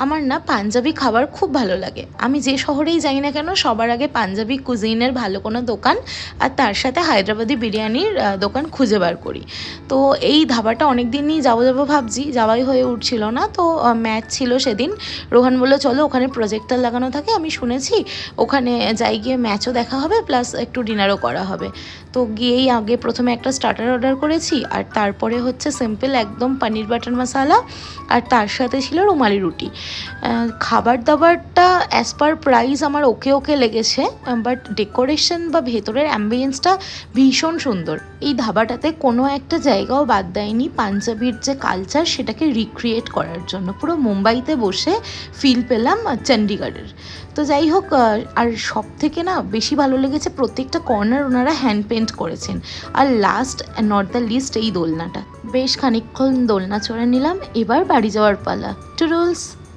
আমার না পাঞ্জাবি খাবার খুব ভালো লাগে। আমি যে শহরেই যাই না কেন সবার আগে পাঞ্জাবি কুজিনের ভালো কোনো দোকান আর তার সাথে হায়দ্রাবাদি বিরিয়ানির দোকান খুঁজে বার করি। তো এই ধাবাটা অনেক দিনই যাবো ভাবছি, যাওয়াই হয়ে উঠছিল না। তো ম্যাচ ছিল সেদিন, রোহান বলল চলো ওখানে প্রজেক্টর লাগানো থাকে, আমি শুনেছি ওখানে যাই, গিয়ে ম্যাচও দেখা হবে প্লাস একটু ডিনারও করা হবে। তো গিয়েই আগে প্রথমে একটা স্টার্টার অর্ডার করেছি আর তারপরে হচ্ছে সিম্পল একদম পনির বাটার মশালা আর তার সাথে ছিল রুমালি রুটি। খাবার দাবারটা অ্যাজ পার প্রাইস আমার ওকে লেগেছে, বাট ডেকোরেশন বা ভেতরের অ্যাম্বিয়েন্সটা ভীষণ সুন্দর। এই ধাবাটাতে কোনো একটা জায়গাও বাদ দেয়নি পাঞ্জাবির যে কালচার সেটাকে রিক্রিয়েট করার জন্য। পুরো মুম্বাইতে বসে ফিল পেলাম চণ্ডীগড়ের। তো যাই হোক, আর সব থেকে না বেশি ভালো লেগেছে প্রত্যেকটা কর্নার ওনারা হ্যান্ড পেন্ট করেছেন। আর লাস্ট নট দ্য লিস্ট এই দোলনাটা, বেশ খানিকক্ষণ দোলনা চড়ে নিলাম। এবার বাড়ি যাওয়ার পালা। টুডলস।